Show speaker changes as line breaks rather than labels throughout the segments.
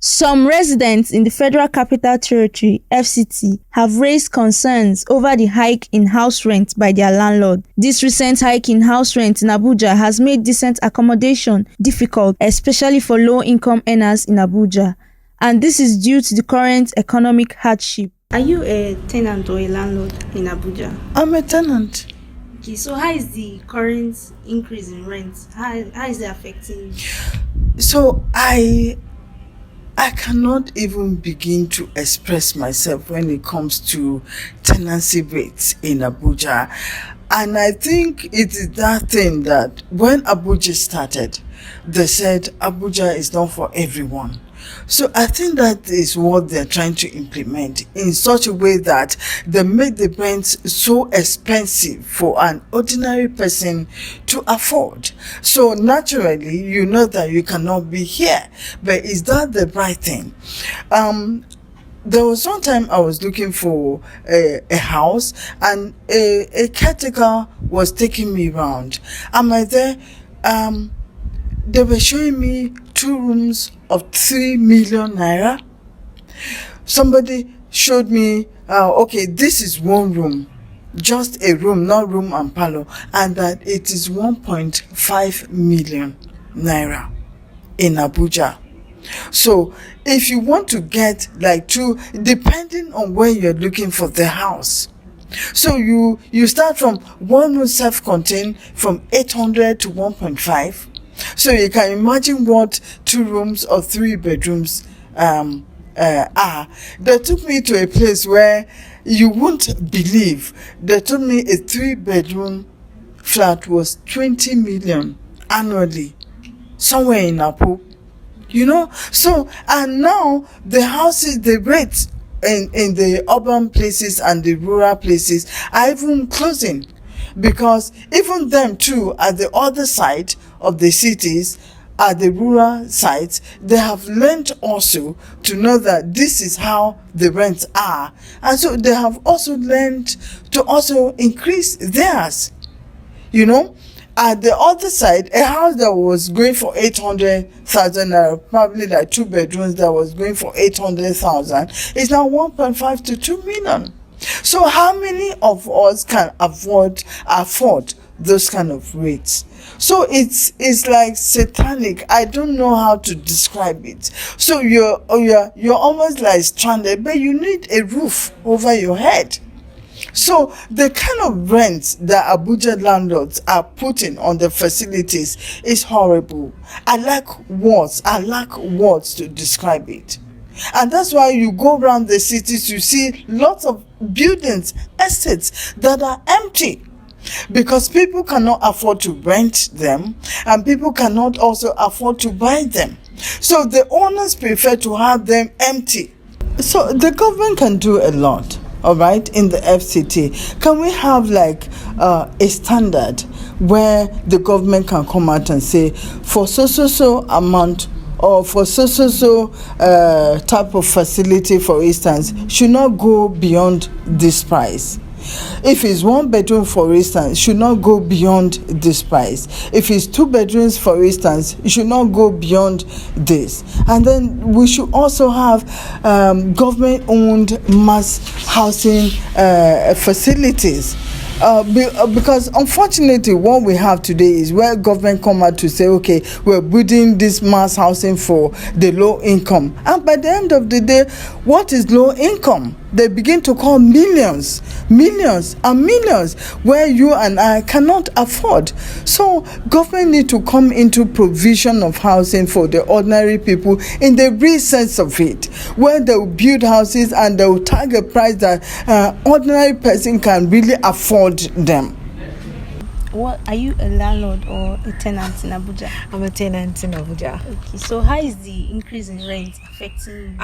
Some residents in the Federal Capital Territory (FCT) have raised concerns over the hike in house rent by their landlord. This recent hike in house rent in Abuja has made decent accommodation difficult, especially for low-income earners in Abuja, and this is due to the current economic hardship. Are you a tenant or a landlord in Abuja?
I'm a tenant.
Okay, so how is the current increase in rent? How is it affecting you?
So I cannot even begin to express myself when it comes to tenancy rates in Abuja. And I think it is that thing that when Abuja started, they said Abuja is not for everyone. So I think that is what they're trying to implement in such a way that they make the rents so expensive for an ordinary person to afford. So naturally, you know that you cannot be here. But is that the right thing? There was one time I was looking for a house, and a caretaker was taking me around. Am I there? They were showing me 2 rooms of 3 million naira. Somebody showed me, okay, this is 1 room, just a room, not room and parlor, and that it is 1.5 million naira in Abuja. So if you want to get like 2, depending on where you're looking for the house, so you start from 1 room self-contained from 800 to 1.5. So you can imagine what 2 rooms or 3 bedrooms are. They took me to a place where you won't believe. They told me a 3-bedroom flat was 20 million annually, somewhere in Apo. You know, so and now the houses, the rates in the urban places and the rural places are even closing, because even them too, at the other side of the cities, at the rural sites, they have learned also to know that this is how the rents are, and so they have also learned to also increase theirs. You know, at the other side, a house that was going for 800,000 naira, probably like 2 bedrooms that was going for 800,000, is now 1.5 to 2 million. So how many of us can afford those kind of rates? So it's like satanic. I don't know how to describe it. So you're almost like stranded, but you need a roof over your head. So the kind of rents that Abuja landlords are putting on the facilities is horrible. I lack words to describe it. And that's why you go around the cities, you see lots of buildings, estates that are empty, because people cannot afford to rent them, and people cannot also afford to buy them. So the owners prefer to have them empty. So the government can do a lot. All right, in the FCT, can we have like a standard where the government can come out and say, for so amount, or for so type of facility, for instance, should not go beyond this price? If it's 1 bedroom, for instance, it should not go beyond this price. If it's 2 bedrooms, for instance, it should not go beyond this. And then we should also have government-owned mass housing facilities. Because unfortunately what we have today is where government come out to say, okay, we're building this mass housing for the low income, and by the end of the day, what is low income? They begin to call millions and millions where you and I cannot afford. So government need to come into provision of housing for the ordinary people in the real sense of it, where they will build houses and they will tag a price that ordinary person can really afford them.
What are you, a landlord or a tenant in Abuja?
I'm a tenant in Abuja.
Okay, so how is the increase in rent affecting you?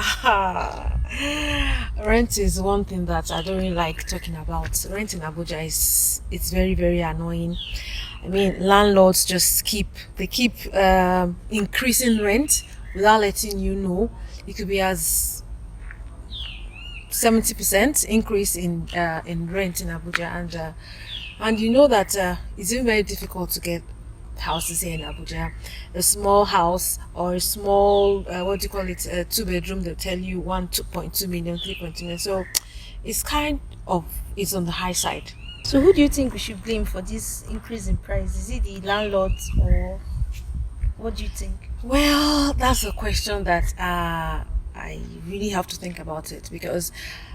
Rent is one thing that I don't really like talking about. Rent in Abuja it's very, very annoying. I mean, landlords just keep increasing rent without letting you know. It could be as 70% increase in rent in Abuja, and you know that it's even very difficult to get houses here in Abuja. A small house or a small, what do you call it, a two-bedroom, they'll tell you 2.2 million, 3.2 million. So it's kind of, it's on the high side.
So who do you think we should blame for this increase in price? Is it the landlords, or what do you think?
Well, that's a question that I really have to think about it, because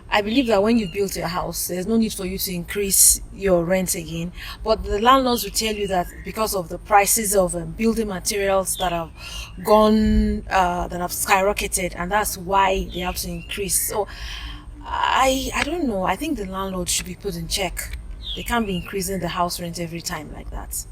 I believe that when you built your house, there's no need for you to increase your rent again. But the landlords will tell you that because of the prices of building materials that have that have skyrocketed, and that's why they have to increase. So I don't know. I think the landlord should be put in check. They can't be increasing the house rent every time like that.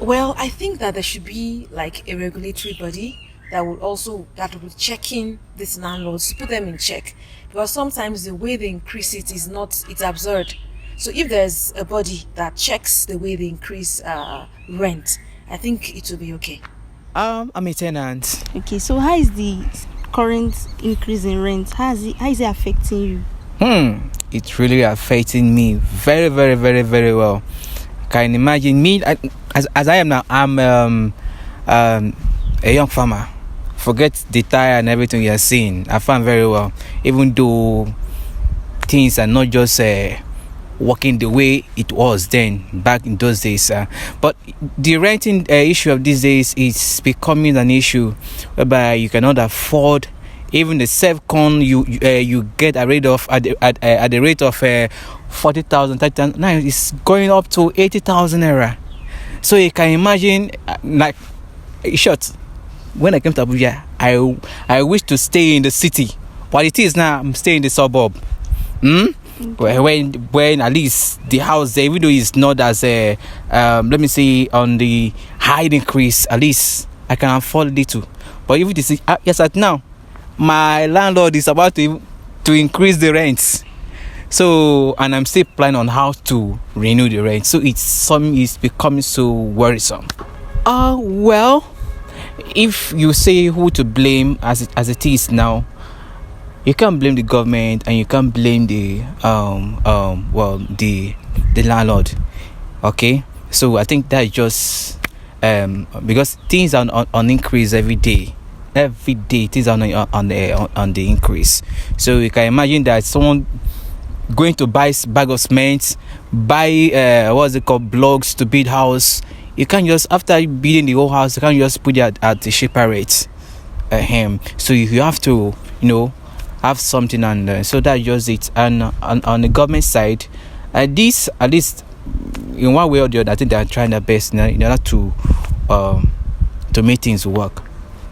Well, I think that there should be like a regulatory body that will be checking these landlords, put them in check, because sometimes the way they increase it is not, it's absurd. So if there's a body that checks the way they increase rent, I think it will be okay.
I'm a tenant.
Okay, so how is the current increase in rent? How is it affecting you?
It's really affecting me very, very, very, very well. Can you imagine me as I am now? I'm a young farmer. Forget the tire and everything you're seeing. I farm very well, even though things are not just working the way it was then back in those days. But the renting issue of these days is becoming an issue whereby you cannot afford even the self-con you get rid of at the rate of 40,000, 30,000. Now it's going up to 80,000 naira. So you can imagine, like, short. When I came to Abuja, I wish to stay in the city. What it is now, I'm staying in the suburb. When at least the house there, even though it's not as let me say on the high increase, at least I can afford it too. But if it is yes, at now, my landlord is about to increase the rents. So, and I'm still planning on how to renew the rent. So it's becoming so worrisome. Well, if you say who to blame as it is now, you can't blame the government and you can't blame the the landlord. Okay, so I think that is just because things are on increase every day. Every day things are on the increase. So you can imagine that someone going to buy bag of cement, buy what's it called, blocks to build house. You can't just, after building the whole house, you can't just put it at the cheaper rate. So you have to, have something, and so that's just it. And on the government side, at least in one way or the other, I think they are trying their best in order to make things work.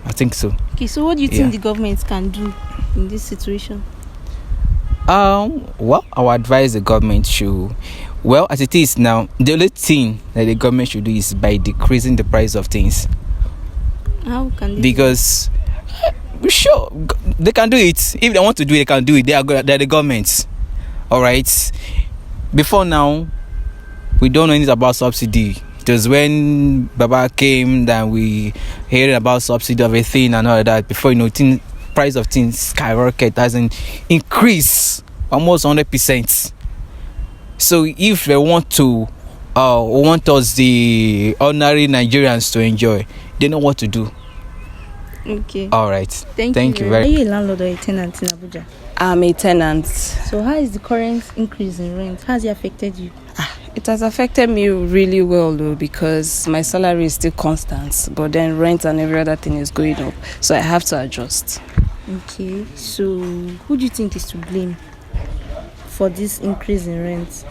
I think so.
Okay, so what do you think the government can do in this situation?
Well, I would advise the government should, well, as it is now, the only thing that the government should do is by decreasing the price of things.
How can they?
Because sure, they can do it. If they want to do it, they can do it. They're the government. All right. Before now, we don't know anything about subsidy. It was when Baba came that we heard about subsidy of a thing and all that. Before price of things skyrocket, doesn't increase almost 100%. So if they want us, the ordinary Nigerians, to enjoy, they know what to do.
Okay.
All right.
Thank you very much. Are you a landlord or a tenant in Abuja?
I'm a tenant.
So how is the current increase in rent? How has it affected you?
It has affected me really well though, because my salary is still constant, but then rent and every other thing is going up. So I have to adjust.
Okay. So who do you think is to blame for this increase in rent?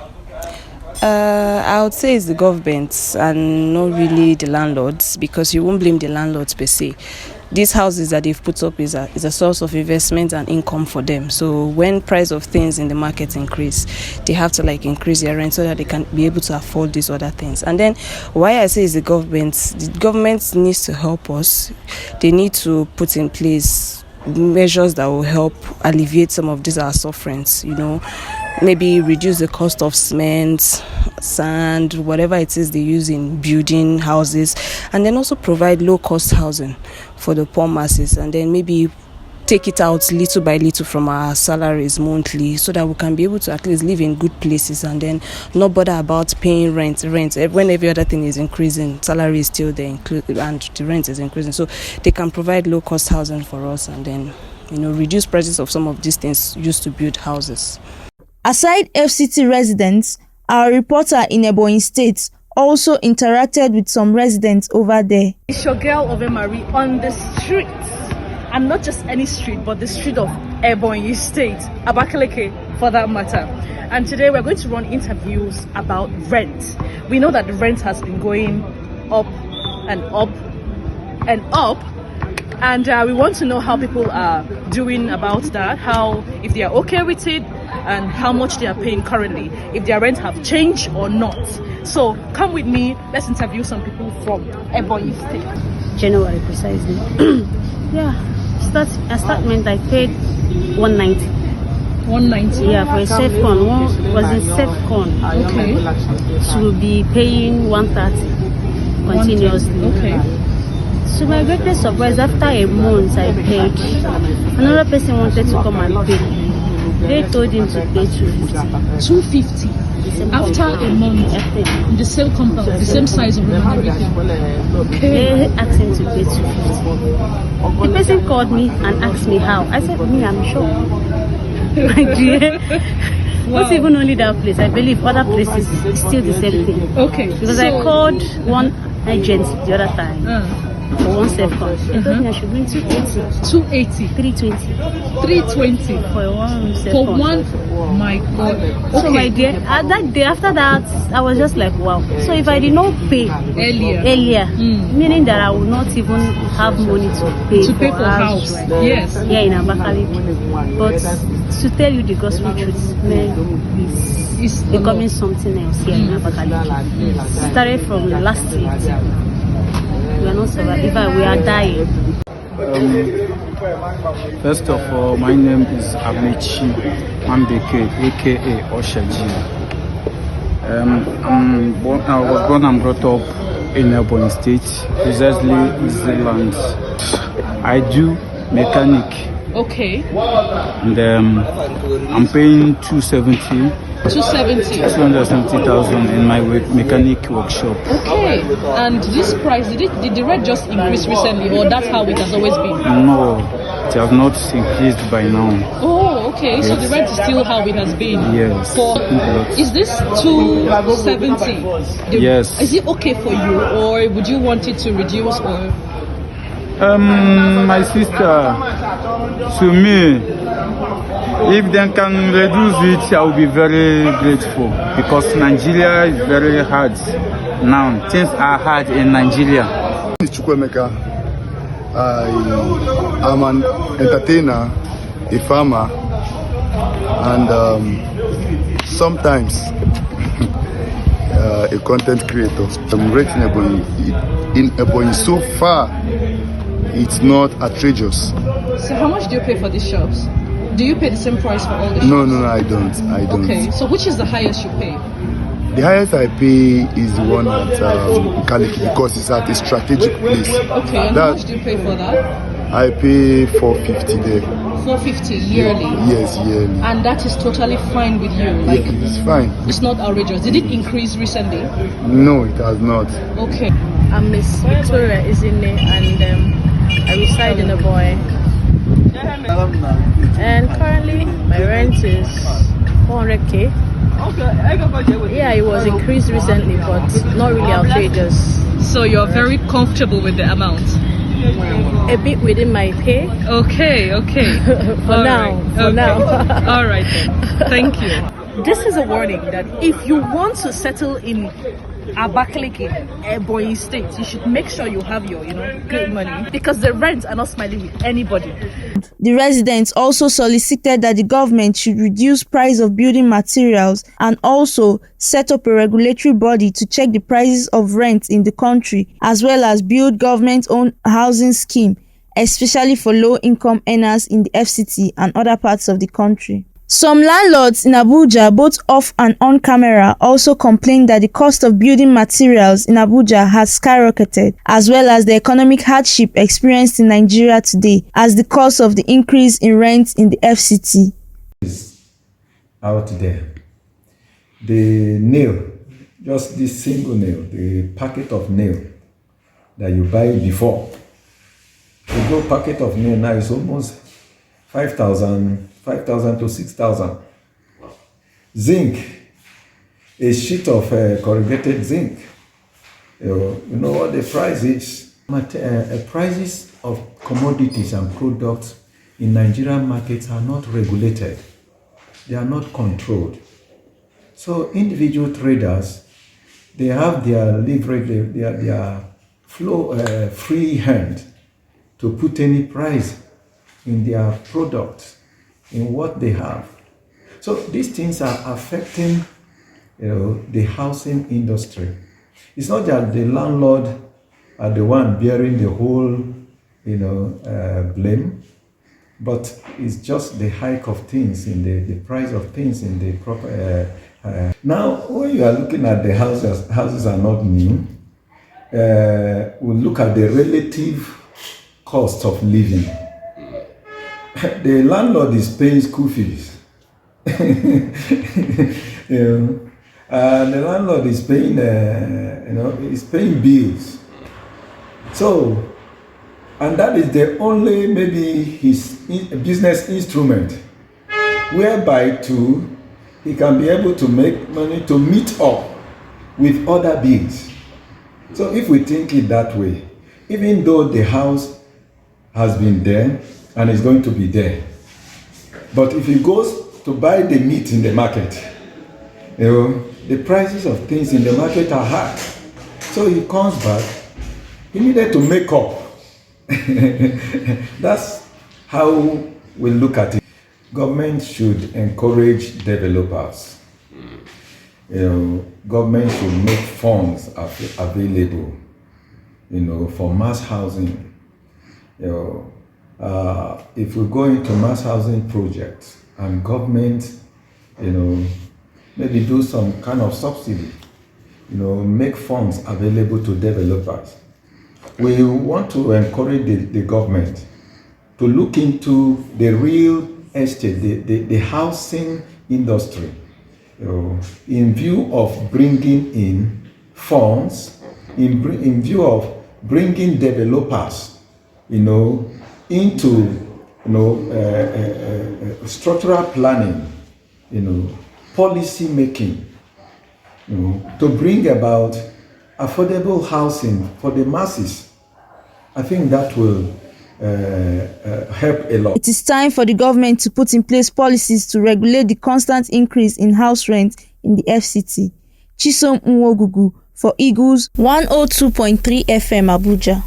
I would say it's the government and not really the landlords, because you won't blame the landlords per se. These houses that they've put up is a source of investment and income for them. So when price of things in the market increase, they have to increase their rent so that they can be able to afford these other things. And then why I say is the government needs to help us. They need to put in place measures that will help alleviate some of these our sufferings, maybe reduce the cost of cement, sand, whatever it is they use in building houses, and then also provide low cost housing for the poor masses, and then maybe take it out little by little from our salaries monthly, so that we can be able to at least live in good places and then not bother about paying rent. When every other thing is increasing, salary is still there and the rent is increasing. So they can provide low cost housing for us and then reduce prices of some of these things used to build houses.
Aside FCT residents, our reporter in Ebonyi State also interacted with some residents over there.
It's your girl Marie on the street, and not just any street, but the street of Ebonyi State, Abakaliki for that matter. And today we're going to run interviews about rent. We know that the rent has been going up and up and up, and we want to know how people are doing about that, if they are okay with it, and how much they are paying currently, if their rent have changed or not. So come with me, let's interview some people from Ebonyi State.
January precisely. Yeah, startment I paid 190.
190.
Yeah, for a safe con. One was a safe con.
Okay.
So we'll be paying 130 continuously.
Okay.
So my greatest surprise, after a month I paid, another person wanted to come and pay. They told him to pay 250.
250 after a month in the same compound, the same size of room and everything.
They asked him to pay 250. The person called me and asked me how. I said, I'm sure. My dear.
Wow.
Not even only that place. I believe other places it's still the same thing.
Okay.
Because I called one agent the other time. For one safe con. They told me I should bring 280.
280.
320.
320
for one safe
for
con.
one. My God. Okay.
So my dear, that day after that, I was just like, wow. So if I did not pay
earlier,
meaning that I would not even have money to pay for
house.
Rent.
Yes.
Yeah, in Abakaliki. But to tell you the gospel truth, man, it's becoming something else here in Abakaliki. Started from last week. We are not surviving. We are dying.
First of all, my name is Amechi Ambeke, aka Oshaji. I was born and brought up in Ebonyi State, precisely in Zealand. I do mechanic.
Okay.
And I'm paying 270,000 in my mechanic workshop.
Okay. And this price, did the rate just increase recently, or that's how it has always been?
No, it has not increased by now.
Oh, okay.
Yes.
So the rent is still how it has been.
Yes.
Is this 270?
Yes.
Is it okay for you, or would you want it to reduce, or?
My sister, to me, if they can reduce it, I will be very grateful, because Nigeria is very hard now. Things are hard in Nigeria.
I'm an entertainer, a farmer, and sometimes a content creator. I'm rating in Ebonyi so far. It's not outrageous.
So how much do you pay for these shops? Do you pay the same price for all the shops?
No, I don't.
Okay, so which is the highest you pay?
The highest I pay is the one at Kaliki, because it's at a strategic place.
Okay, and how much do you pay for that?
I pay 450 there.
450 yearly?
Yes, yearly.
And that is totally fine with you?
Like, yeah, it's fine.
It's not outrageous. Did it increase recently?
No, it has not.
Okay.
I'm Miss Victoria Izine, and I reside in Ebonyi. And currently my rent is 400k. Yeah, it was increased recently, but not really outrageous.
So you're very comfortable with the amount?
A bit within my pay.
Okay.
For now.
All right then. Thank you. This is a warning that if you want to settle in Abakaliki, Ebonyi State, you should make sure you have your, good money, because the rents are not smiling with anybody.
The residents also solicited that the government should reduce price of building materials and also set up a regulatory body to check the prices of rent in the country, as well as build government-owned housing scheme, especially for low-income earners in the FCT and other parts of the country. Some landlords in Abuja, both off and on camera, also complain that the cost of building materials in Abuja has skyrocketed, as well as the economic hardship experienced in Nigeria today as the cause of the increase in rent in the FCT.
Out there, the nail, just this single nail, the packet of nail that you buy before, the gold packet of nail now is almost 5,000 to 6,000. Zinc, a sheet of corrugated zinc. You know what the price is? Prices of commodities and products in Nigerian markets are not regulated. They are not controlled. So individual traders, they have their leverage, their flow, free hand to put any price in their products, in what they have. So these things are affecting, the housing industry. It's not that the landlord are the one bearing the whole, blame, but it's just the hike of things in the price of things in the proper. Now, when you are looking at the houses are not new. We look at the relative cost of living. The landlord is paying school fees. The landlord is paying, is paying bills. So, and that is the only maybe his business instrument, whereby too he can be able to make money to meet up with other bills. So if we think it that way, even though the house has been there and is going to be there, but if he goes to buy the meat in the market, the prices of things in the market are high. So he comes back, he needed to make up. That's how we look at it. Government should encourage developers. Government should make funds available, for mass housing. If we go into mass housing projects and government, maybe do some kind of subsidy, make funds available to developers. We want to encourage the government to look into the real estate, the housing industry, in view of bringing in funds, in view of bringing developers, into structural planning, policy making, to bring about affordable housing for the masses. I think that will help a lot.
It is time for the government to put in place policies to regulate the constant increase in house rent in the FCT. Chisom Nwogugu for Eagles 102.3 FM Abuja.